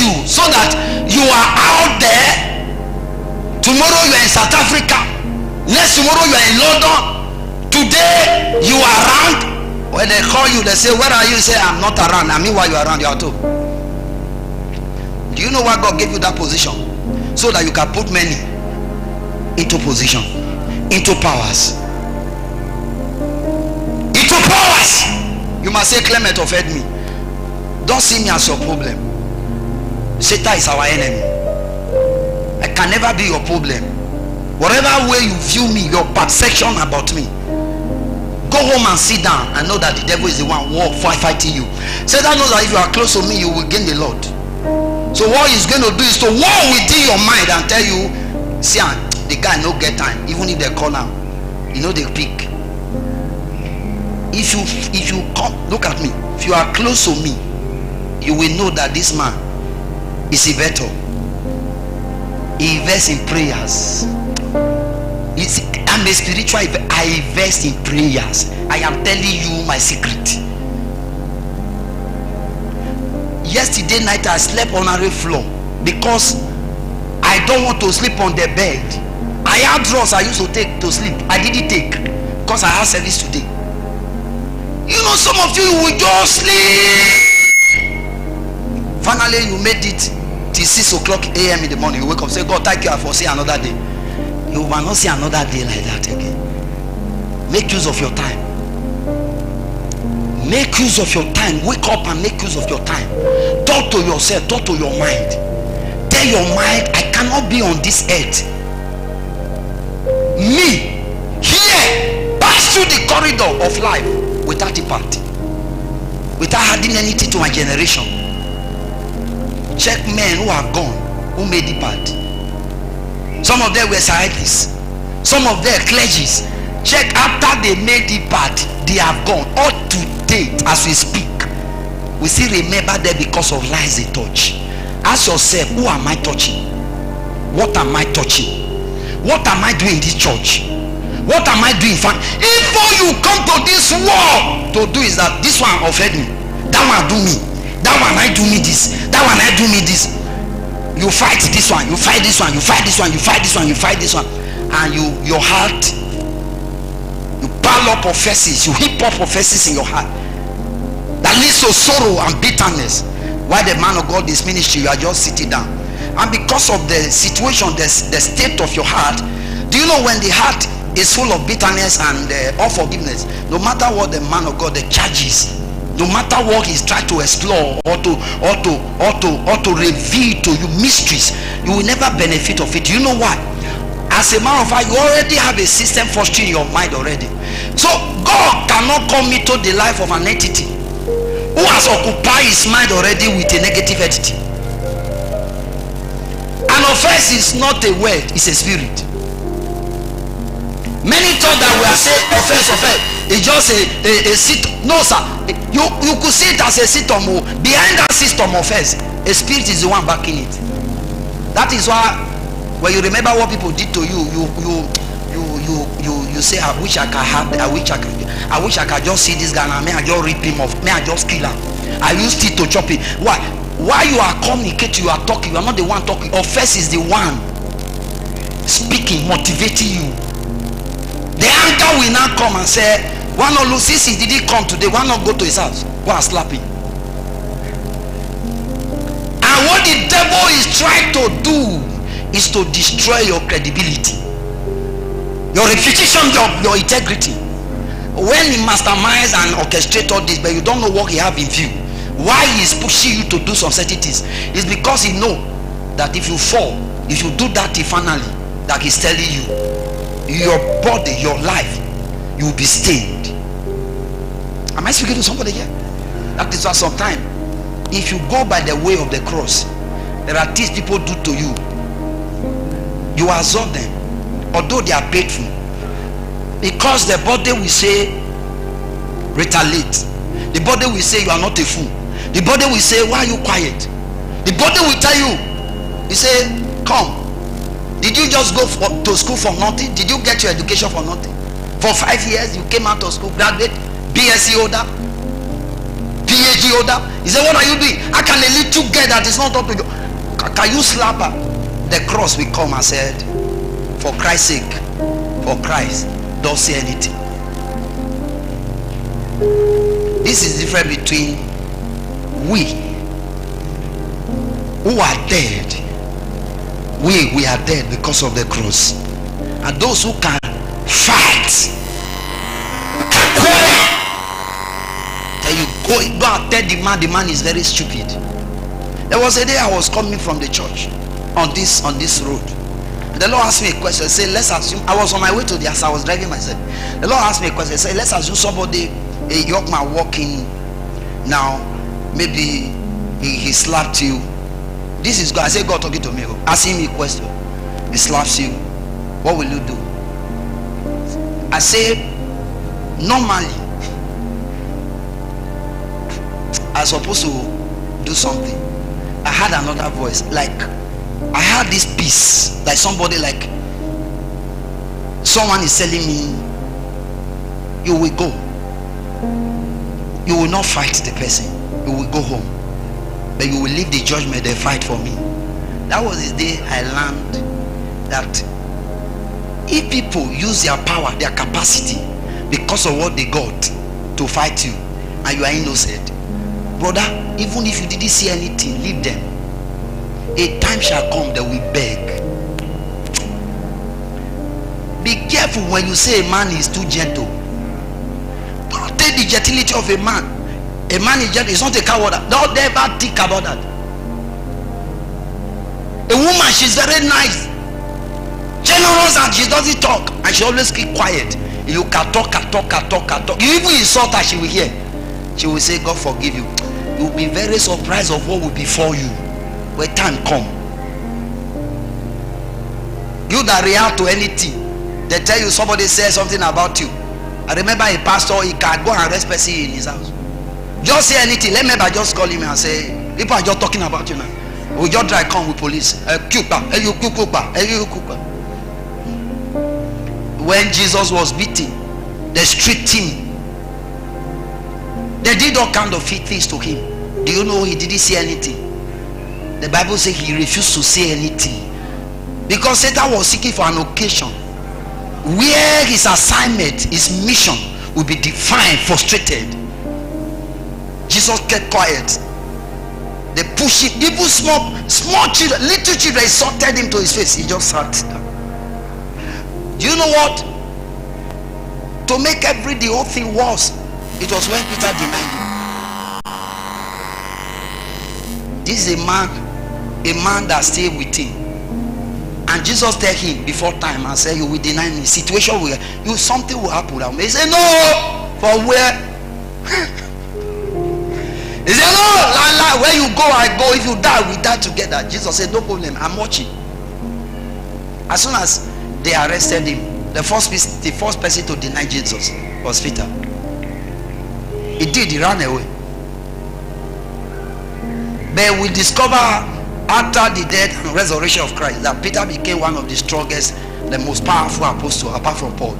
you so that you are out there. Tomorrow you are in South Africa. Next tomorrow you are in London. Today you are around. When they call you, they say, where are you? You say, I'm not around. I mean, why you are around? You are too. Do you know why God gave you that position? So that you can put many into position, into powers. Into powers. You must say, Clement offended me. Don't see me as your problem. Satan is our enemy. I can never be your problem. Whatever way you view me, your perception about me, go home and sit down and know that the devil is the one fighting you. Satan knows that if you are close to me, you will gain the Lord. So what he's going to do is to war within your mind and tell you, see, the guy no get time. Even if they call now, you know they pick. If you come, look at me. If you are close to me, you will know that this man is a better. He invests in prayers. I'm a spiritual. I invest in prayers. I am telling you my secret. Yesterday night I slept on a floor because I don't want to sleep on the bed. I had drugs I used to take to sleep. I didn't take because I had service today. You know, some of you will just sleep. Finally you made it till 6 o'clock a.m. in the morning. You wake up, say, God, thank you for seeing another day. You will not see another day like that again. Make use of your time. Make use of your time. Wake up and make use of your time. Talk to yourself. Talk to your mind. Tell your mind, I cannot be on this earth. Me, here, pass through the corridor of life without impact, without adding anything to my generation. Check men who are gone, who made impact. Some of them were scientists. Some of them clergies. Check, after they made the part, they have gone. All to date, as we speak, we still remember them because of lies they touch. Ask yourself, who am I touching? What am I touching? What am I doing in this church? What am I doing? Before you come to this world to do is that this one offend me, that one do me, that one I do me this, that one I do me this. You fight this one, you fight this one, you fight this one, you fight this one, you fight this one, and your heart, you pile up offenses, you heap up offenses in your heart that leads to sorrow and bitterness. While the man of God is ministry, you are just sitting down, and because of the situation, the state of your heart, do you know when the heart is full of bitterness and unforgiveness, no matter what the man of God the charges, no matter what he's trying to explore or to reveal to you mysteries, you will never benefit of it. You know why? As a matter of fact, you already have a system fostering your mind already. So God cannot come into the life of an entity who has occupied his mind already with a negative entity. An offense is not a word, it's a spirit. Many thought that we are saying offense. It's just a system. No, sir. You could see it as a system. Behind that system of offense, a spirit is the one backing it. That is why when you remember what people did to you, you say, I wish I could have. I wish I could just see this guy and may I just rip him off. May I just kill him. I used it to chop it. Why? While you are communicating, you are talking. You are not the one talking. Offense is the one speaking, motivating you. The anger will now come and say, why not Lucy didn't come today? Why not go to his house? Go and slap him. And what the devil is trying to do is to destroy your credibility, your reputation, your integrity. When he masterminds and orchestrates all this, but you don't know what he have in view, why he is pushing you to do some certain things, is because he know that if you fall, if you do that finally, that he's telling you, your body, your life, you will be stained. Am I speaking to somebody here? That is why sometimes, if you go by the way of the cross, there are things people do to you. You absorb them, although they are painful, because the body will say, retaliate. The body will say, you are not a fool. The body will say, why are you quiet? The body will tell you, he say, come. Did you just go to school for nothing? Did you get your education for nothing? For 5 years, you came out of school, graduate, BSc holder, PhD holder. He said, what are you doing? How can a little girl that is not up to you? Can you slap her? The cross will come and said, for Christ's sake, for Christ, don't say anything. This is different between we who are dead. We are dead because of the cross, and those who can fight. And you go and tell the man is very stupid. There was a day I was coming from the church on this road. The Lord asked me a question. Say, let's assume I was on my way to the house. I was driving myself. The Lord asked me a question. Say, let's assume somebody, a young man walking now, maybe he slapped you. This is God. I say, God talking to me. Asking me a question. He slaps you. What will you do? I say, normally, I was supposed to do something. I had another voice. Like, I had this peace. Like somebody, like, someone is telling me, you will go. You will not fight the person. You will go home. But you will leave the judgment, they fight for me. That was the day I learned that if people use their power, their capacity, because of what they got to fight you, and you are innocent, brother, even if you didn't see anything, leave them. A time shall come that we beg. Be careful when you say a man is too gentle. Don't take the gentility of a man. A man is gentle. It's not a coward. Don't ever think about that. A woman, she's very nice, generous, and she doesn't talk, and she always keep quiet. You can talk. You even insult her, she will hear. She will say, God forgive you. You will be very surprised of what will befall you when time come. You that react to anything, they tell you somebody says something about you. I remember a pastor, he can go and arrest person in his house. Just say anything. Let me just call him and say, people are just talking about you now. We just try come with police. When Jesus was beaten, they stripped him. They did all kind of things to him. Do you know he didn't say anything? The Bible says he refused to say anything, because Satan was seeking for an occasion where his assignment, his mission will be defined, frustrated. Jesus kept quiet. They pushed him. Even small children, little children insulted him to his face. He just sat down. Do you know what? To make the whole thing worse, it was when Peter denied him. This is a man that stayed with him. And Jesus tell him before time and said, you will deny me. Situation will, something will happen. He said, no. For where? He said, no, where you go, I go. If you die, we die together. Jesus said, no problem, I'm watching. As soon as they arrested him, the first person to deny Jesus was Peter. He did, he ran away. But we discover after the death and resurrection of Christ that Peter became one of the strongest, the most powerful apostles apart from Paul.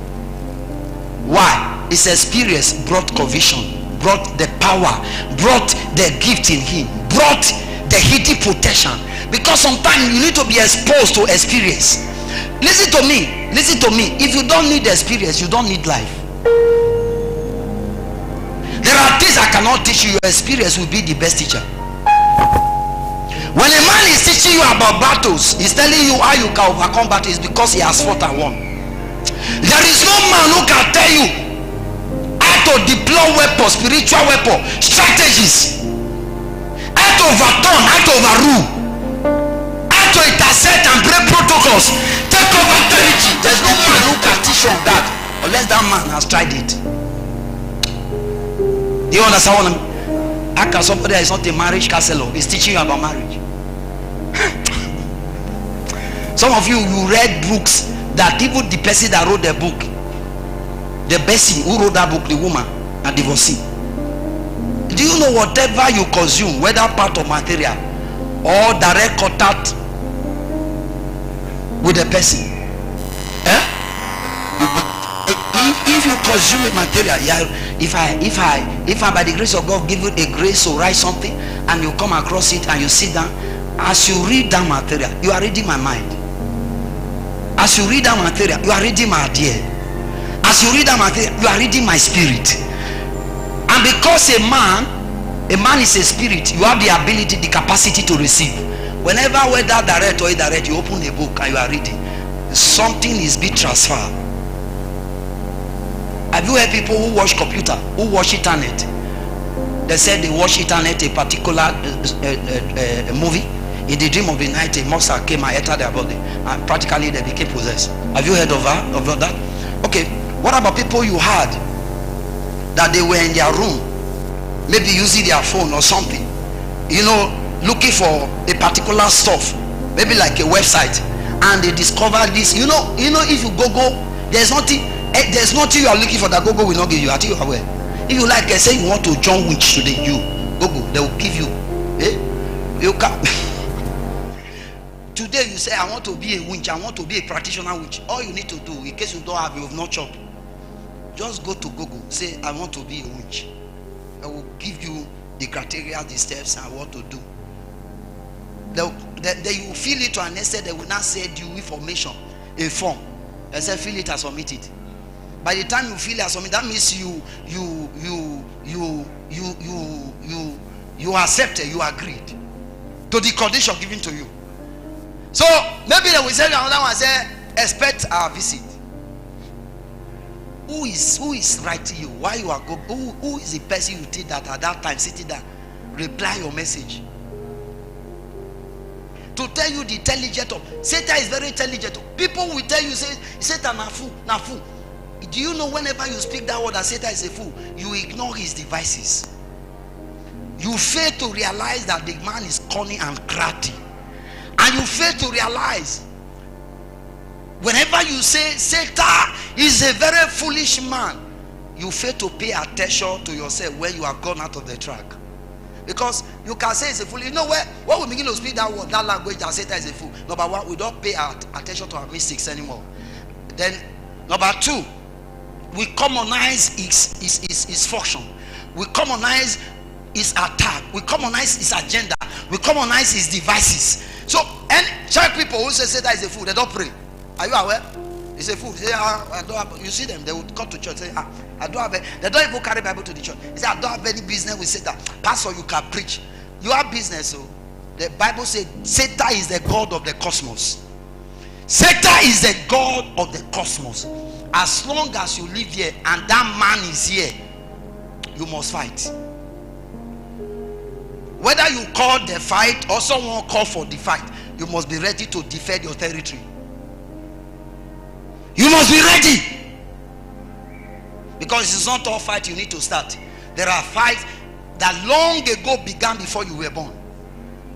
Why? His experience brought conviction, brought the power, brought the gift in him, brought the hidden protection. Because sometimes you need to be exposed to experience. Listen to me. If you don't need experience, you don't need life. There are things I cannot teach you. Your experience will be the best teacher. When a man is teaching you about battles, he's telling you how you can overcome battles because he has fought and won. There is no man who can tell you how to deploy weapons, spiritual weapons, strategies, how to overturn, how to overrule, how to intercept and break protocols, take over territory. There's no man who can teach you that unless that man has tried it. Do you understand what I mean? How can somebody that is not a marriage counselor is teaching you about marriage? Some of you read books that even the person that wrote the book, the person who wrote that book, the woman, and divorcee. Do you know whatever you consume, whether part of material or direct contact with the person, if you consume a material, If I by the grace of God give you a grace to write something and you come across it and you sit down, as you read that material, you are reading my mind. As you read that material, you are reading my idea. As you read that material, you are reading my spirit. And because a man is a spirit, you have the ability, the capacity to receive. Whenever, whether direct or indirect, you open a book and you are reading, something is being transferred. Have you heard people who watch computer, who watch internet? They said they watch internet, a particular movie. In the dream of the night, a monster came and entered their body, and practically they became possessed. Have you heard of that? Okay. What about people you heard that they were in their room, maybe using their phone or something, looking for a particular stuff, maybe like a website, and they discovered this? If you Google, there's nothing you are looking for that Google will not give you. I think you are aware. If you like, say you want to join witch today, you Google, they will give you. You can. Today you say, I want to be a witch, I want to be a practitioner witch. All you need to do, in case you don't have, you have not chopped, just go to Google, say, I want to be a witch. I will give you the criteria, the steps, and what to do. Then you fill it to an extent, they will not send you information, a form. They say, fill it and submit it. By the time you fill it and submit, that means you accepted, you agreed to the condition given to you. So maybe they will say another one, say, expect our visit. Who is writing you? Why you are going? Who is the person you think that at that time sitting there reply your message? To tell you the intelligent of Satan is very intelligent. People will tell you, say Satan na fool. Do you know whenever you speak that word that Satan is a fool, you ignore his devices. You fail to realize that the man is cunning and crafty. And you fail to realize, whenever you say Satan is a very foolish man, you fail to pay attention to yourself when you have gone out of the track. Because you can say it's a fool. You know when we begin to speak that word, that language, that Satan is a fool. Number one, we don't pay attention to our mistakes anymore. Then number two, we commonize his function. We commonize his attack. We commonize his agenda. We commonize his devices. So, and church people who say Satan is a fool, they don't pray. Are you aware? It's a fool. They say, I don't have, you see them, they would come to church, say, I don't have, they don't even carry Bible to the church. They say, I don't have any business with Satan. Pastor, you can preach. You have business. So the Bible says Satan is the God of the cosmos. Satan is the God of the cosmos. As long as you live here and that man is here, you must fight. Whether you call the fight or someone call for the fight, you must be ready to defend your territory. You must be ready. Because it's not all fight you need to start. There are fights that long ago began before you were born.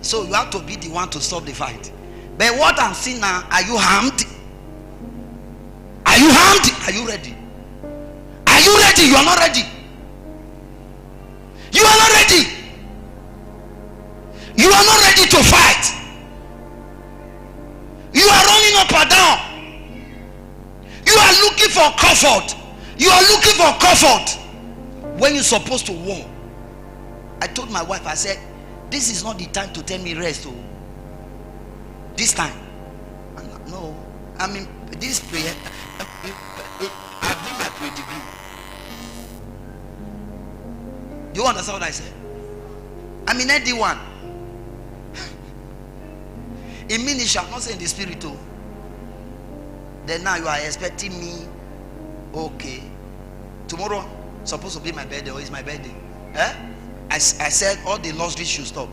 So you have to be the one to stop the fight. But what I'm seeing now, are you armed? Are you armed? Are you ready? Are you ready? You are not ready. You are not ready. You are not ready to fight. You are running up and down. You are looking for comfort. You are looking for comfort when you're supposed to war. I told my wife, I said, this is not the time to tell me rest. Oh. This time. No. I mean, this prayer, I bring my prayer degree. Do you understand what I said? I'm in ND1. In ministry, I'm not saying the spirit. Oh. Then now you are expecting me. Okay. Tomorrow supposed to be my birthday, or is my birthday? I said all the lottery should stop.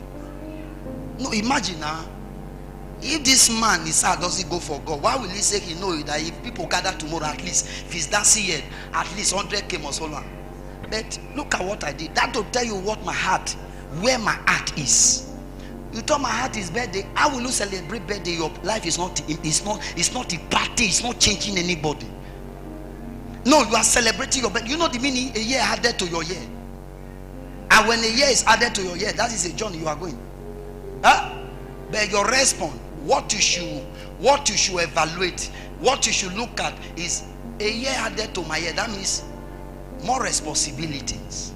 No, imagine now. If this man is sad, doesn't go for God, why will he say he know that if people gather tomorrow, at least if he's dancing here, at least 100K must hold on? But look at what I did. That will tell you what my heart, where my heart is. You thought my heart is birthday. How will you celebrate birthday? Your life is not a party. It's not changing anybody. No, you are celebrating your birthday. You know the meaning? A year added to your year. And when a year is added to your year, that is a journey you are going. But your response, what you should evaluate, what you should look at is a year added to my year. That means more responsibilities.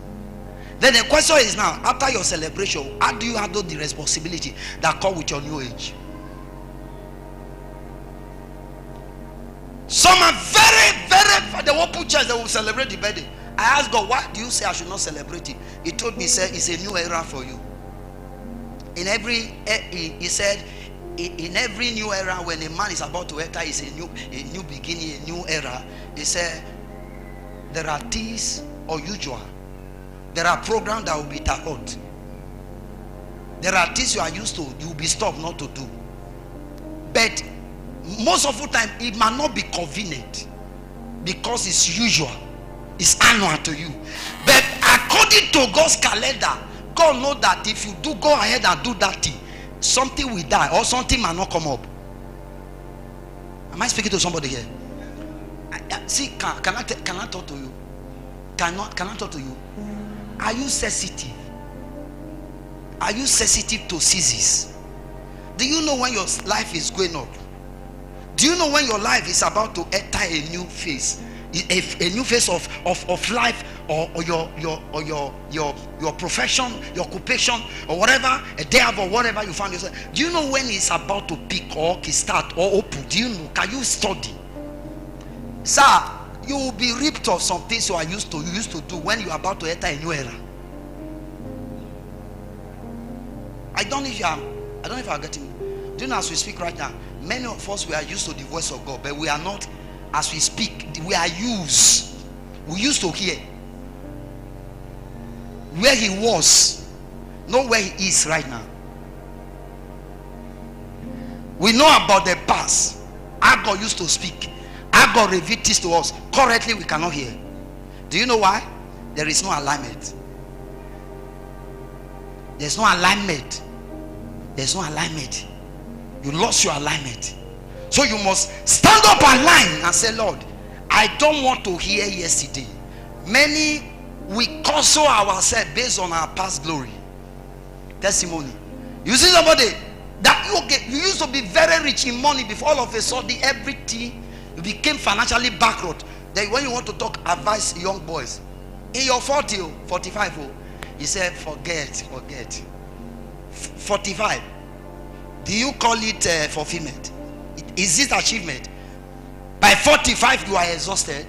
Then the question is now, after your celebration, how do you handle the responsibility that come with your new age? Some are very, they won't put church, they will celebrate the birthday. I asked God, why do you say I should not celebrate it? He told me, say, it's a new era for you. In every, he said, in every new era, when a man is about to enter, it's a new beginning, a new era. He said, there are things unusual. There are programs that will be taught. There are things you are used to, you will be stopped not to do. But most of the time, it might not be convenient because it's usual, it's annual to you. But according to God's calendar, God knows that if you do go ahead and do that thing, something will die or something might not come up. Am I speaking to somebody here? See, can I talk to you? Can I talk to you? Are you sensitive? Are you sensitive to seasons? Do you know when your life is going up? Do you know when your life is about to enter a new phase? A new phase of life, or your profession, your occupation, or whatever, a day or whatever you find yourself. Do you know when it's about to peak or start or open? Do you know? Can you study? Sir, you will be ripped of some things you used to do when you are about to enter a new era. I don't know if you are getting me. Do you know, as we speak right now, many of us, we are used to the voice of God, but we are not. As we speak, we are used. We used to hear where he was, not where he is right now. We know about the past. How God used to speak. How God revealed this to us. Currently, we cannot hear. Do you know why? There is no alignment. There's no alignment. There's no alignment. You lost your alignment. So you must stand up aligned and say, Lord, I don't want to hear yesterday. Many, we console ourselves based on our past glory. Testimony. You see somebody that you used to be very rich in money, before all of a sudden everything, you became financially backward. Then when you want to talk, advise young boys in your 40, 45, you say forget. 45. Do you call it fulfillment? Is it achievement? By 45 you are exhausted.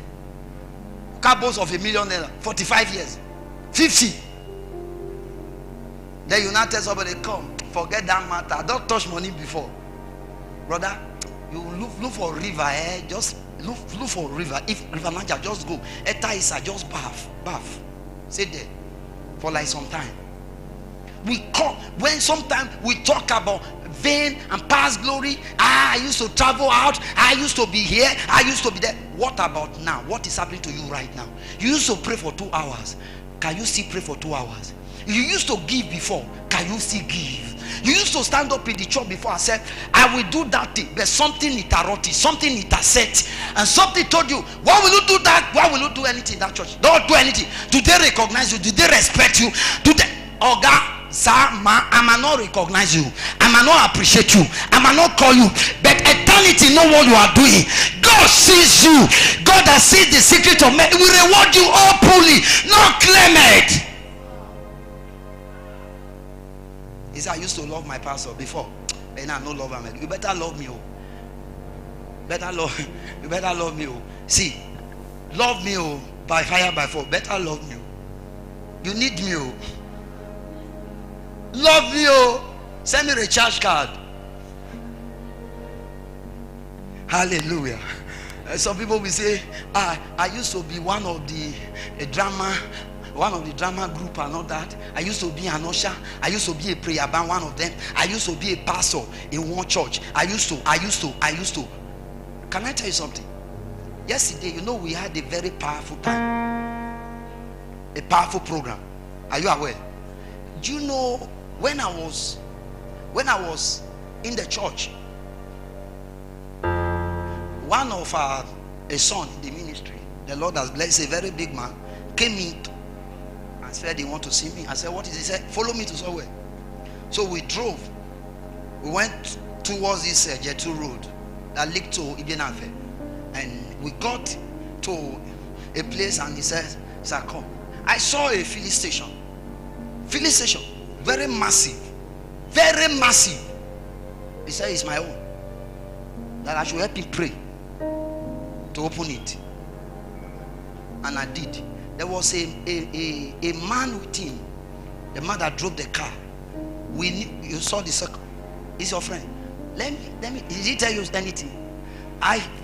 Cabos of $1 million, 45 years, 50. Then you now tell somebody, come, forget that matter. Don't touch money before. Brother, you look for river, just look for river. If River Niger, just go. Etaisa, just bath. Sit there for like some time. We come when sometimes we talk about vain and past glory. I used to travel out. I used to be here. I used to be there. What about now? What is happening to you right now? You used to pray for 2 hours. Can you still pray for 2 hours? You used to give before. Can you still give? You used to stand up in the church before and say, I will do that thing. But something interrupted, something interset, and something told you, why will you do that? Why will you do anything in that church? Don't do anything. Do they recognize you? Do they respect you? Do they, Oga? Sir, I might not recognize you, I might not appreciate you, I might not call you, but eternity know what you are doing. God sees you. God that sees the secret of men will reward you openly, not claim it. He said, I used to love my pastor before, but now I no love him. You better love me, you better love me. See, love me by fire, by force. Better love me. You need me. Love me. Send me a recharge card. Hallelujah. Some people will say, I used to be one of the drama group and all that. I used to be an usher. I used to be a prayer band, one of them. I used to be a pastor in one church. I used to. Can I tell you something? Yesterday, we had a very powerful time. A powerful program. Are you aware? Do you know when I was in the church, one of a son in the ministry, the Lord has blessed, a very big man, came in and said he want to see me. I said, what is it? He said, follow me to somewhere. So we drove. We went towards this Jetu road that leads to Ibianafe. And we got to a place and he says, He said, come. I saw a filling station. Filling station. Very massive. Very massive. He said, it's my own. That I should help him pray to open it. And I did. There was a man with him. The man that drove the car. You saw the circle. He's your friend. Let me. Did he tell you anything?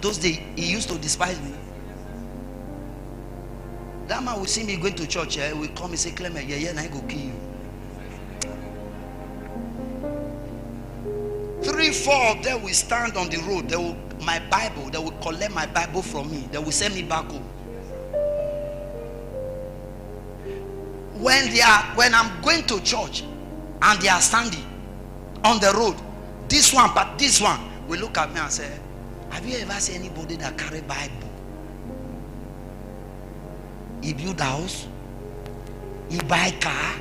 Those days, he used to despise me. That man will see me going to church. He will come and say, Clement, and I go kill you. 3, 4 of them will stand on the road. They will collect my Bible from me. They will send me back home. When I'm going to church and they are standing on the road, this one will look at me and say, have you ever seen anybody that carry Bible? He build house, he buy car,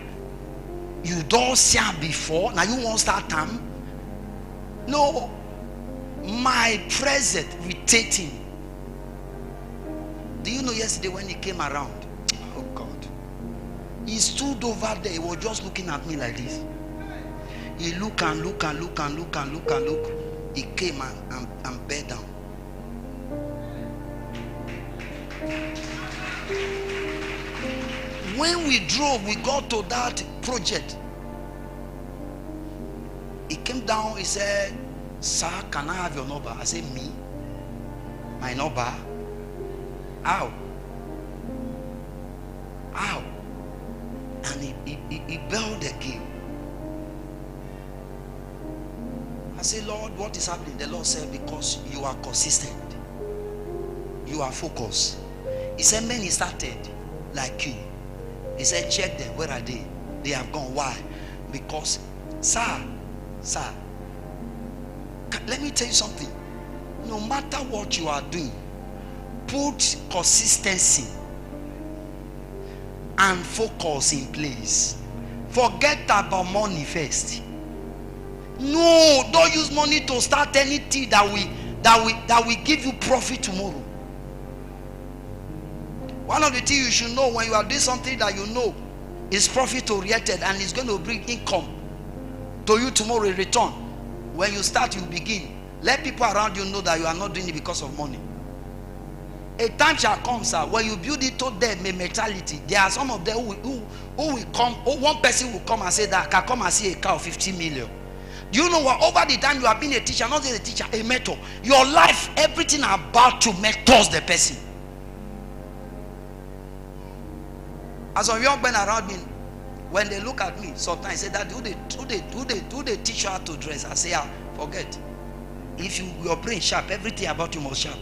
you don't see him before, now you won't start time. No, my present irritate him. Do you know yesterday when he came around? Oh God. He stood over there, he was just looking at me like this. He look and look. He came and bent down. When we drove, we got to that project. He came down, he said, sir, can I have your number? I said, me? My number? How? And he belled again. I said, Lord, what is happening? The Lord said, because you are consistent. You are focused. He said, many started like you. He said, check them. Where are they? They have gone. Why? Because, sir, let me tell you something. No matter what you are doing, put consistency and focus in place. Forget about money first. No, don't use money to start anything that will give you profit tomorrow. One of the things you should know when you are doing something that you know is profit oriented and is going to bring income to you tomorrow in return. When you start, you begin. Let people around you know that you are not doing it because of money. A time shall come, sir, when you build it to them a mentality. There are some of them who will come. One person will come and say that can come and see a car of 50 million. Do you know what? Over the time you have been a teacher, not just a teacher, a mentor. Your life, everything about you mentors the person. As some young men around me, when they look at me, sometimes say that who they teach you how to dress? I say, forget. If your brain sharp, everything about you must sharp.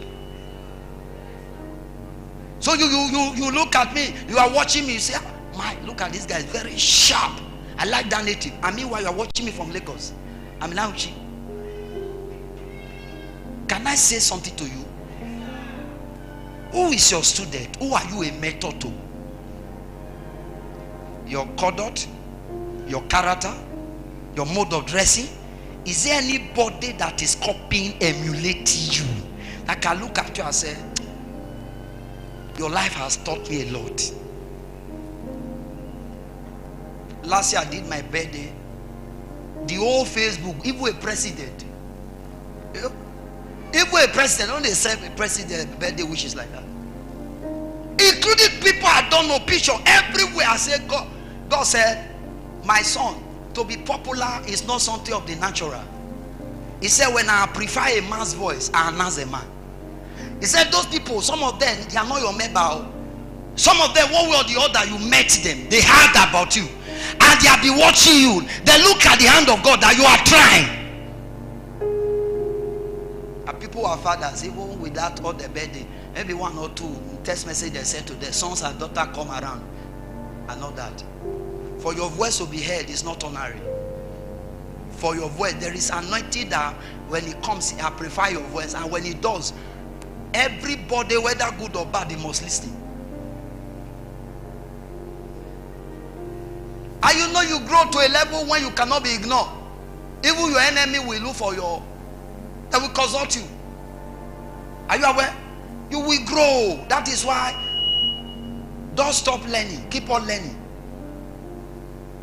So you look at me, you are watching me, you say, look at this guy, very sharp. I like that native. And meanwhile, you are watching me from Lagos. I'm now. Can I say something to you? Who is your student? Who are you a mentor to? Your conduct, your character, your mode of dressing? Is there anybody that is copying, emulating you, that can look at you and say, your life has taught me a lot? Last year I did my birthday. The whole Facebook, even a president, don't they serve a president birthday wishes like that? Including people I don't know, picture everywhere. I say, God said, my son, to be popular is not something of the natural. He said, when I prefer a man's voice, I announce a man. He said, those people, some of them, they are not your member. Some of them, one way or the other, you met them. They heard about you. And they have been watching you. They look at the hand of God that you are trying. And people are fathers, even without all the birthday. Maybe 1 or 2 text message they send to their sons and daughter come around. And all that. For your voice to be heard is not honorary. For your voice, there is anointing that when it comes, I prefer your voice. And when it does, everybody, whether good or bad, they must listen. And you know you grow to a level when you cannot be ignored. Even your enemy will look for your, they will consult you. Are you aware? You will grow. That is why Don't stop learning. Keep on learning.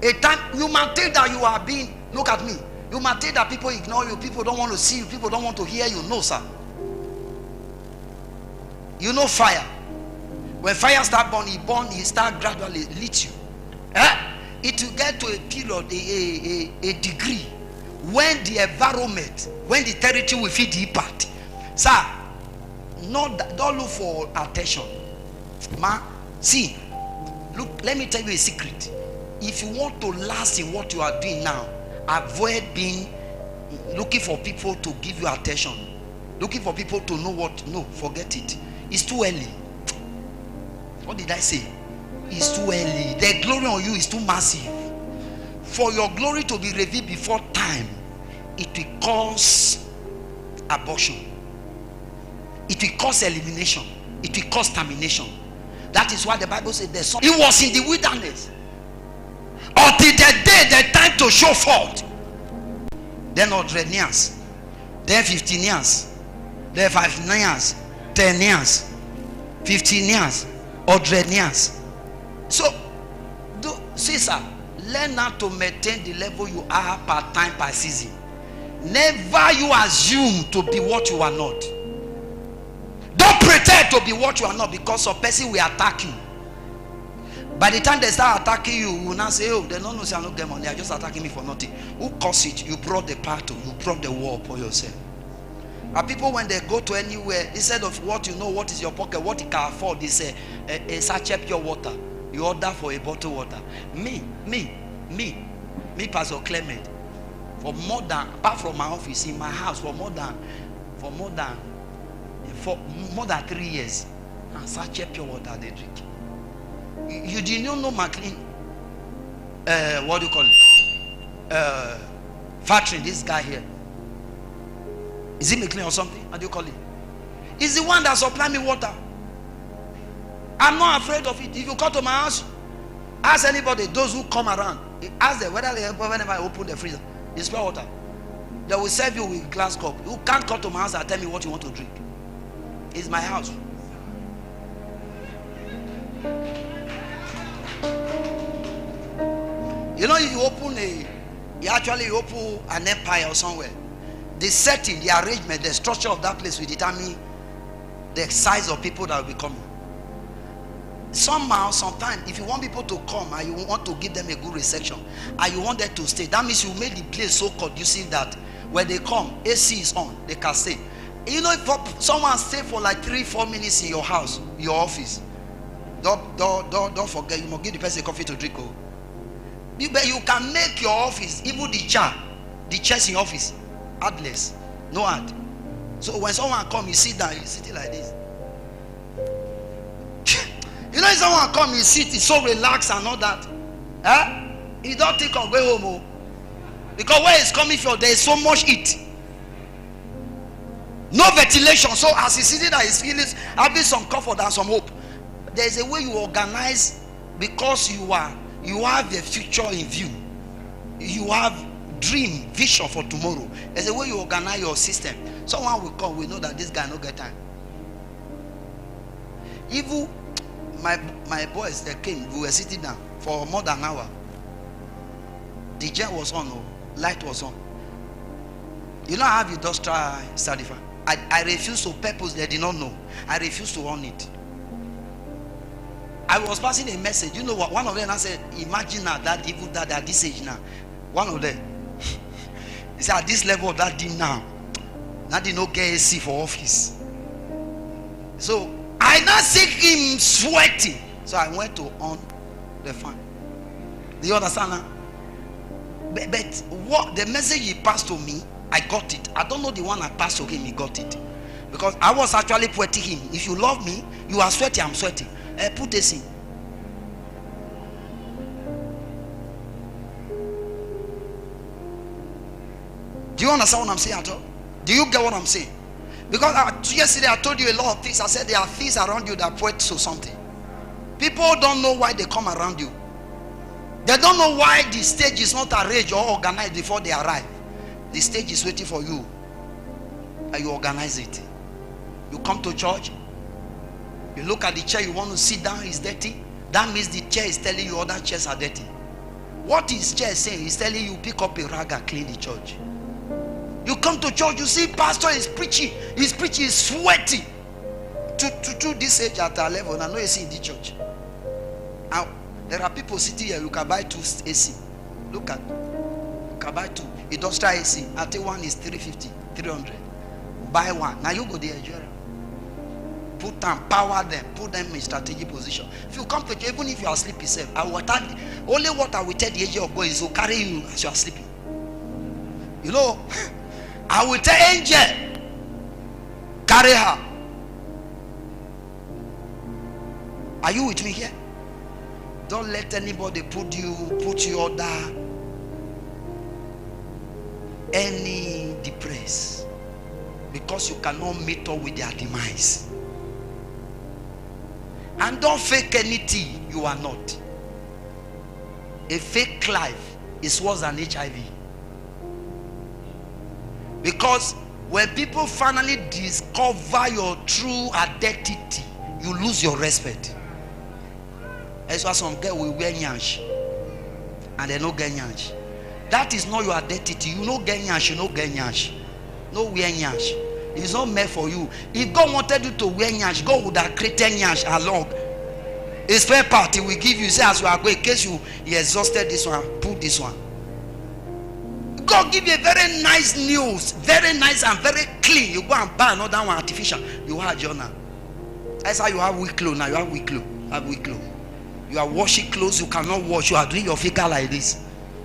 A time you might think that you are being, look at me. You might think that people ignore you, people don't want to see you, people don't want to hear you. No, sir. You know fire. When fire start burning, it start gradually lit you. It will get to a period, a degree, when the environment, when the territory will feed the impact. Sir, don't look for attention. Ma, see, look, let me tell you a secret. If you want to last in what you are doing now, avoid looking for people to give you attention, looking for people to know what. No, forget it. It's too early. What did I say? It's too early. The glory on you is too massive. For your glory to be revealed before time, it will cause abortion. It will cause elimination. It will cause termination. That is why the Bible said the son, he was in the wilderness until the time to show forth. Then 100 years, then 15 years, then 5 years, 10 years, 15 years, 100 years. So, Caesar, learn how to maintain the level you are per time, per season. Never you assume to be what you are not. Don't pretend to be what you are not, because some person will attack you. By the time they start attacking you, you will not say, oh, they don't know, I don't get money, they are just attacking me for nothing. Who caused it? You brought the battle, you brought the war for yourself. And people, when they go to anywhere, instead of what you know, what is your pocket, what you can afford, they say a sachet pure water. You order for a bottle of water. Me, Pastor Clement, for more than, apart from my office, in my house, for more than 3 years, and sachet pure water they drink. You did not know McLean, what do you call it? Factory, this guy here. Is it McLean or something? How do you call it? He's the one that supplied me water. I'm not afraid of it. If you come to my house, ask anybody, those who come around, ask them whether whenever I open the freezer, it's pure water. They will serve you with glass cup. You can't come to my house and tell me what you want to drink. It's my house. You know, if you actually open an empire or somewhere, the setting, the arrangement, the structure of that place will determine the size of people that will be coming. Somehow, sometimes, if you want people to come and you want to give them a good reception and you want them to stay, that means you made the place so conducive that when they come, AC is on, they can stay. You know, if someone stay for like 3-4 minutes in your house, your office, don't forget, you must give the person coffee to drink. Oh. You can make your office, even the chairs in your office, adless, no ad. So when someone come, you sit down, you sit like this. You know, if someone come, you sit, it's so relaxed and all that. You don't think of going home. Because where it's coming from, there is so much heat. No ventilation. So as he's sitting there, he's feeling having some comfort and some hope. There is a way you organize, because you have a future in view. You have dream, vision for tomorrow. There's a way you organize your system. Someone will come, we know that this guy no get time. Even my boys, they came, we were sitting down for more than an hour. The jet was on, light was on. You know, I have industrial certificate. I refuse to purpose, they did not know. I refuse to on it. I was passing a message. You know what? One of them, I said, imagine now that evil dad at this age now. One of them, he said, at this level of that thing now they no get AC for office. So I now see him sweating. So I went to on the fan. Do you understand now? But what the message he passed to me, I got it. I don't know the one I passed to him, he got it. Because I was actually pointing him. If you love me, you are sweating, I'm sweating. Put this in. Do you understand what I'm saying at all? Do you get what I'm saying? Because yesterday I told you a lot of things. I said there are things around you that point to something. People don't know why they come around you. They don't know why the stage is not arranged or organized before they arrive. The stage is waiting for you, and you organize it. You come to church, you look at the chair you want to sit down, it's dirty. That means the chair is telling you other chairs are dirty. What is chair saying? He's telling you pick up a rag and clean the church. You come to church, you see pastor is preaching. He's preaching, he's sweating. To this age at our level, and I know you see in the church. Now, there are people sitting here, you can buy 2 AC. Look at, you can buy 2 industrial AC. I think one is 350, 300. Buy one. Now you go there, put them, power them, put them in strategic position. If you come to church, even if you are sleeping, only what I will tell the angel of God is to carry you as you are sleeping. You know, I will tell angel, carry her. Are you with me here? Don't let anybody put you under any depress, because you cannot meet up with their demise. And don't fake anything you are not. A fake life is worse than HIV. Because when people finally discover your true identity, you lose your respect. That's why some girl will wear nyash and they no get nyash. That is not your identity. You no get nyash, you no get nyash. No wear nyash. It's not meant for you. If God wanted you to wear nyash, God would have created nyash along. A spare part He will give you. Say as you are going, in case you exhausted this one, put this one. God give you a very nice news, very nice and very clean. You go and buy another one artificial. You have journal. That's how you have weak clothes now. You have weak clothes. Have weak clothes. You are washing clothes you cannot wash. You are doing your figure like this.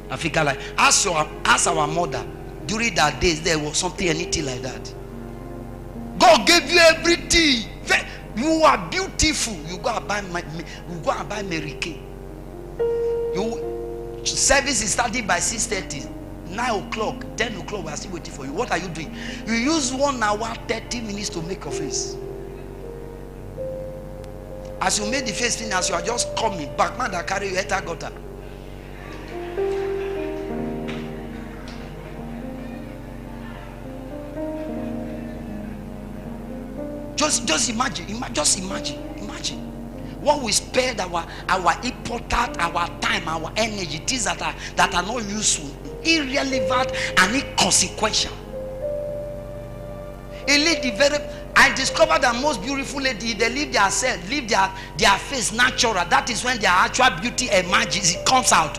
A figure like. Ask our mother. During that days there was something, anything like that. God gave you everything. You are beautiful. You go and buy Mary Kay. Service is starting by 6:30. 9 o'clock, 10 o'clock, we are still waiting for you. What are you doing? You use 1 hour, 30 minutes to make your face. As you made the face finish, as you are just coming back, man that carry you, etta gutter. Just imagine what we spend our important, our time, our energy, things that are not useful, irrelevant and inconsequential. A lady I discovered that most beautiful lady, they leave their self, leave their face natural. That is when their actual beauty emerges, it comes out.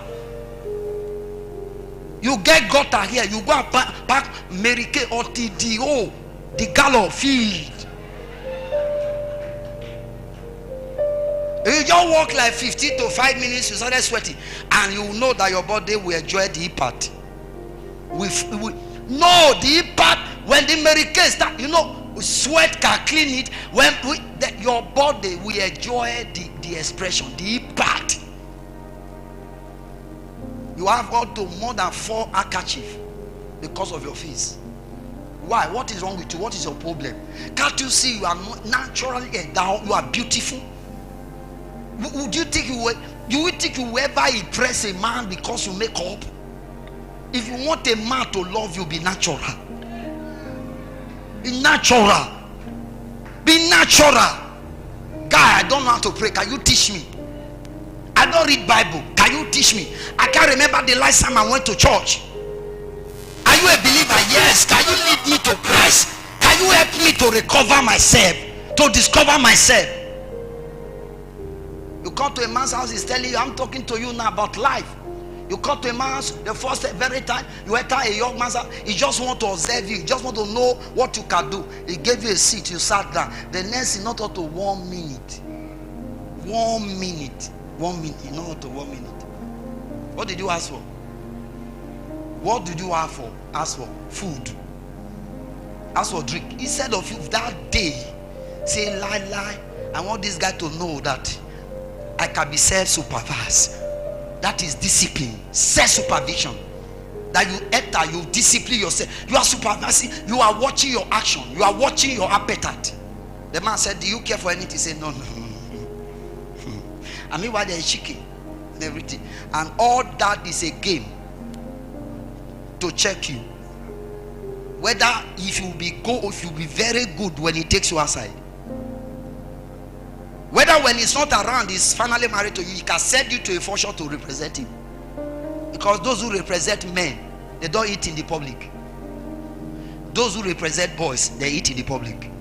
You get gutter here, you go and pack Mary Kay or TDO, the gallop field. You just walk like 15 to 5 minutes, you started sweating, and you know that your body will enjoy the impact. No, the impact when the Mary Kay start, you know, sweat can clean it. When your body will enjoy the expression, the impact. You have got to more than 4 handkerchiefs because of your face. Why? What is wrong with you? What is your problem? Can't you see you are naturally endowed? You are beautiful. Would you think you will ever impress a man because you make up? If you want a man to love you, be natural. Be natural. Be natural. Guy, I don't know how to pray. Can you teach me? I don't read Bible. Can you teach me? I can't remember the last time I went to church. Are you a believer? Yes. Can you lead me to Christ? Can you help me to recover myself? To discover myself? You come to a man's house, he's telling you, I'm talking to you now about life. You come to a man's house, the first very time you enter a young man's house, he just want to observe you, he just want to know what you can do. He gave you a seat, you sat down. The next is not up to 1 minute. 1 minute. 1 minute, not up to 1 minute. What did you ask for? What did you ask for? Ask for food. Ask for drink. Instead of you that day, say lie. I want this guy to know that I can be self-supervised. That is discipline, self-supervision. That you enter, you discipline yourself. You are supervising, you are watching your action, you are watching your appetite. The man said, do you care for anything? He said, no. I mean, why there is chicken and everything. And all that is a game to check you. Whether if you be very good when he takes you outside. Whether when he's not around, he's finally married to you, he can send you to a function to represent him. Because those who represent men, they don't eat in the public. Those who represent boys, they eat in the public.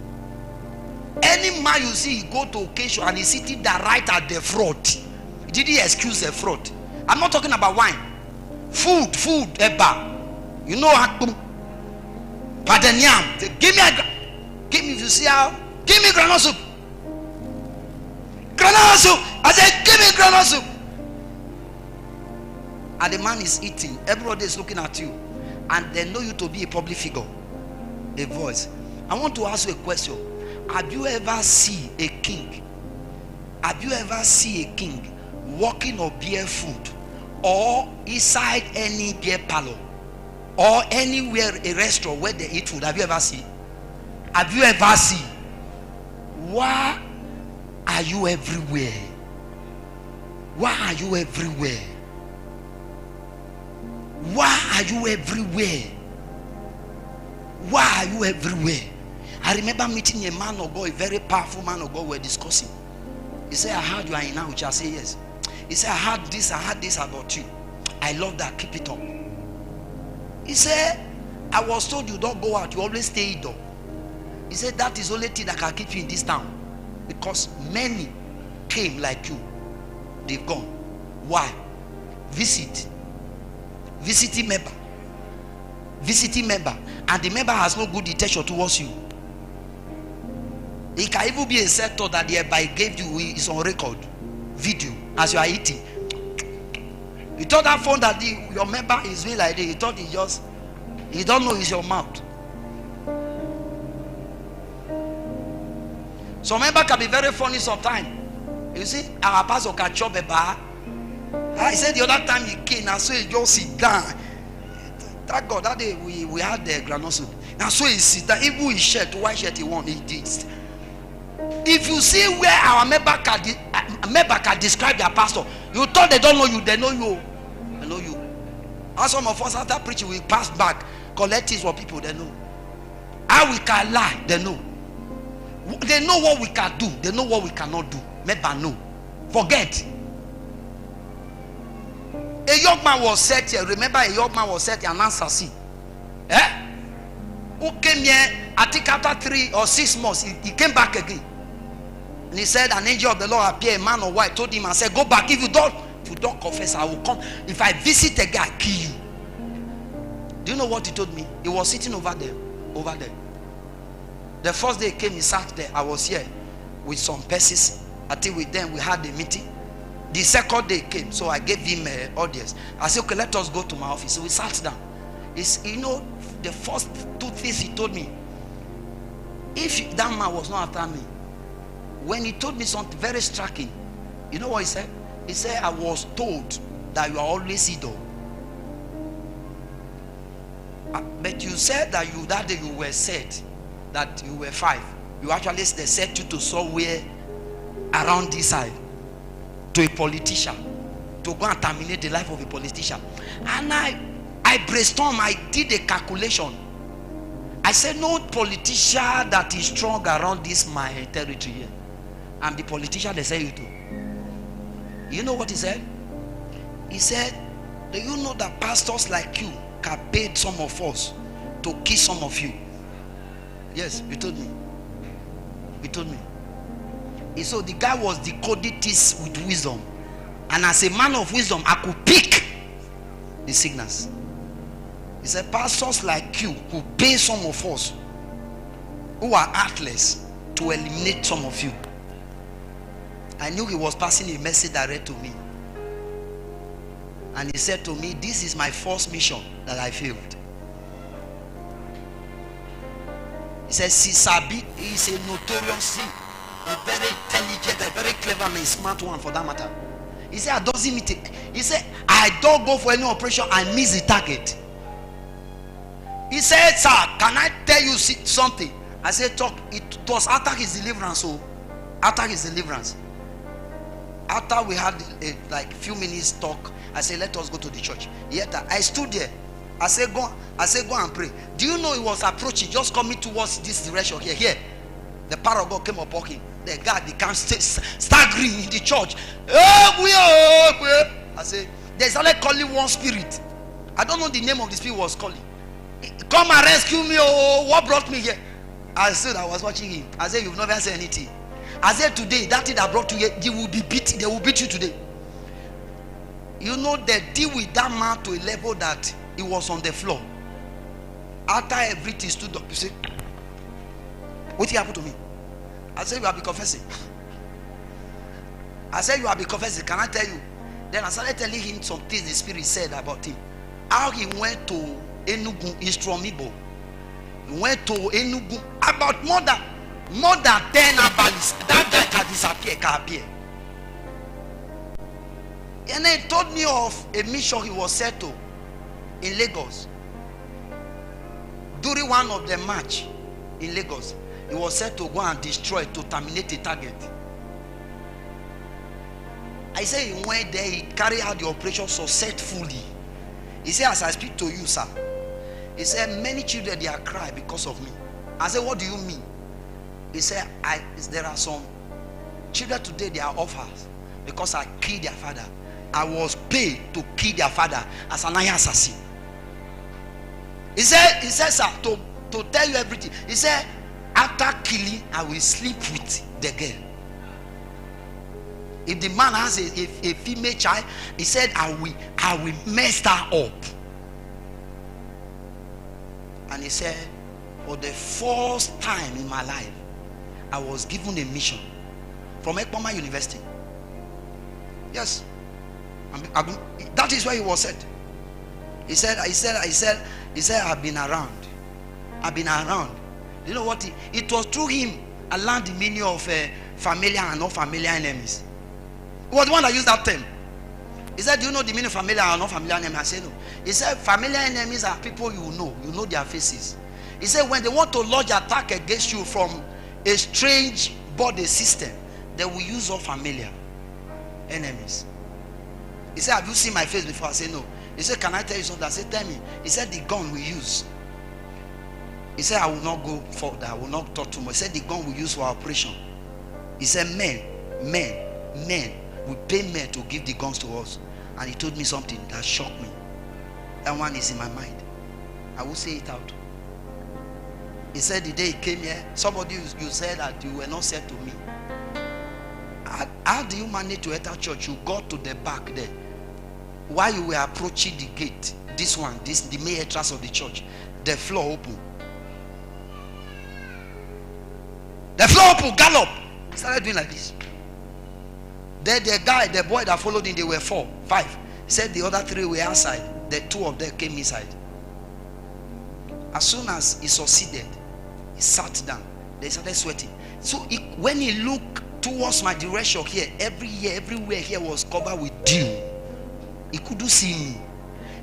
Any man you see, he go to occasion and he's sitting there right at the front. Did he excuse the fraud? I'm not talking about wine. Food, a bar. You know how? Pardon yam. Give me if you see how. Give me granite soup. Granite soup. I said, give me granite soup. And the man is eating. Everybody is looking at you, and they know you to be a public figure, a voice. I want to ask you a question. Have you ever seen a king? Have you ever seen a king walking or barefoot, or inside any beer parlor, or anywhere, a restaurant where they eat food? Have you ever seen? Have you ever seen? Why are you everywhere? Why are you everywhere? Why are you everywhere? Why are you everywhere? I remember meeting a man of God, a very powerful man of God. We were discussing. He said, I heard you are in now, which I say yes. He said, I heard this about you. I love that. Keep it up. He said, I was told you don't go out, you always stay indoor. He said, that is the only thing that can keep you in this town. Because many came like you. They've gone. Why? Visiting member. And the member has no good intention towards you. It can even be a sector that the hereby gave you is on record. Video as you are eating. You thought that phone that your member is doing like this. You thought he don't know it's your mouth. Some member can be very funny sometimes. You see, our pastor can chop a bar. I said the other time he came, and so he just sit down. Thank God that day we had the granite soup. And so he sit down. Even his shirt, white shirt he won, he did. If you see where our member can describe their pastor, you thought they don't know you, they know you. They know you. And some of us after preaching, we pass back, collect things for people, they know. How we can lie, they know. They know what we can do, they know what we cannot do. Member know. Forget. A young man was set here. Remember, a young man was set here and answer C. Who came here, I think after 3 or 6 months, he came back again. And he said, an angel of the Lord appeared, a man or wife, told him and said, go back. If you don't confess, I will come. If I visit a guy, I kill you. Do you know what he told me? He was sitting over there. The first day he came, he sat there. I was here with some persons. I think with them we had a meeting. The second day came, so I gave him an audience. I said, okay, let us go to my office. So we sat down. You know, the first 2 things he told me, if that man was not after me, when he told me something very striking, you know what he said? He said, I was told that you are always idle. But you said that that day you were said that you were 5. You actually, they set you to somewhere around this side, to a politician, to go and terminate the life of a politician. And I brainstormed, I did a calculation. I said, no politician that is strong around this my territory here. I'm the politician they say you do. You know what he said? He said, do you know that pastors like you can pay some of us to kill some of you? Yes, he told me. He told me. So the guy was decoding this with wisdom. And as a man of wisdom, I could pick the signals. He said, pastors like you could pay some of us who are heartless to eliminate some of you. I knew he was passing a message direct to me. And he said to me, this is my first mission that I failed. He said, Sisabi is a notorious, a very intelligent, a very clever man, smart one for that matter. He said, I doesn't meet it. He said, I don't go for any operation, I miss the target. He said, sir, can I tell you something? I said, talk. It was after his deliverance. So after his deliverance, after we had like few minutes talk, I said, let us go to the church. Yet I stood there. I said, go and pray. Do you know he was approaching, just coming towards this direction here? The power of God came upon him. The guy becomes staggering in the church. I say, there's only calling one spirit. I don't know the name of the spirit was calling. Come and rescue me. Oh, what brought me here? I said, I was watching him. I said, you've never said anything. I said, today, that thing that brought you here, they will be beat. They will beat you today. You know, they deal with that man to a level that he was on the floor. After everything stood up, you say, what happened to me? I said, you have been confessing. I said, you have been confessing. Can I tell you? Then I started telling him some things the spirit said about him. How he went to Enugu, he's from Igbo. He went to Enugu about more than 10 abalis. That guy can disappear, can appear. And he told me of a mission he was set to in Lagos. During one of the march in Lagos, he was set to go and destroy, to terminate a target. I say he went there, he carried out the operation successfully. He said, as I speak to you, sir, he said, many children, they are crying because of me. I said, what do you mean? He said, there are some children today, they are orphans because I killed their father. I was paid to kill their father as an assassin. He said, sir, to tell you everything. He said, after killing, I will sleep with the girl. If the man has a female child, he said, I will mess her up. And he said, for the first time in my life, I was given a mission from Ekpoma University. Yes. That is where he was said. He said, I've been around. I've been around. You know what? It was through him I learned the meaning of familiar and not familiar enemies. He was the one that used that term. He said, do you know the meaning of familiar and not familiar enemies? I said, no. He said, familiar enemies are people you know their faces. He said, when they want to lodge attack against you from a strange body system, they will use all familiar enemies. He said, have you seen my face before? I said, no. He said, can I tell you something? I said, tell me. He said, the gun we use. He said, I will not go further. I will not talk too much. He said, the gun we use for operation. He said, men. We pay men to give the guns to us. And he told me something that shocked me. That one is in my mind. I will say it out. He said, the day he came here, somebody, you said that you were not said to me. How do you manage to enter church? You got to the back there. While you were approaching the gate, the main entrance of the church, the floor open. The floor open, gallop. He started doing like this. Then the boy that followed him, they were 4, 5. He said the other 3 were outside. The 2 of them came inside. As soon as he succeeded, he sat down. They started sweating. So when he looked towards my direction here, everywhere here was covered with dew. He couldn't see me.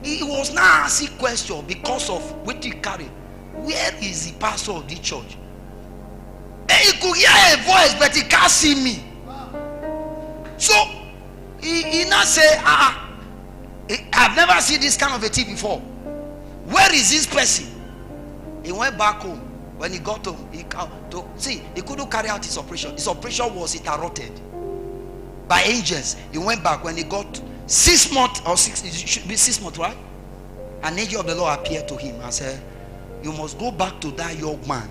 He was now asking questions because of what he carried. Where is the pastor of the church? And he could hear a voice, but he can't see me. So he now said, I've never seen this kind of a thing before. Where is this person? He went back home. When he got home, he couldn't carry out his operation. His operation was interrupted by angels. He went back. When he got 6 months or 6, it should be 6 months, right? An angel of the Lord appeared to him and said, you must go back to that young man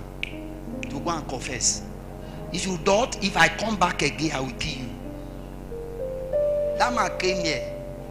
to go and confess. If I come back again, I will kill you. That man came here.